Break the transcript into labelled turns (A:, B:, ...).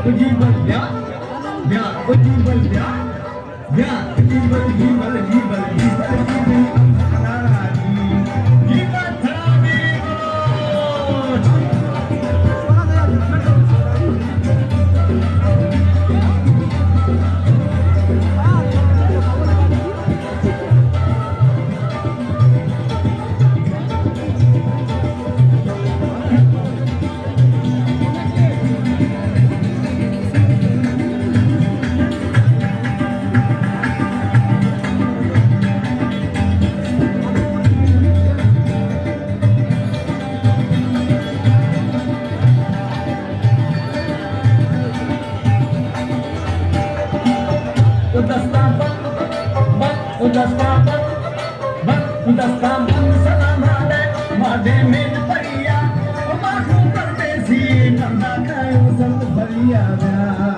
A: Ujibal ya, ya, ujibal ya, ya, ujibal, jibal, jibal, jibal, jibal, amharani, jibal tharabi bolo. Udas tapak, bak, udas tapak, bak, udas tapak, salam hade, made mein pariya, mahu pardesi, nanda kayo sant bariya.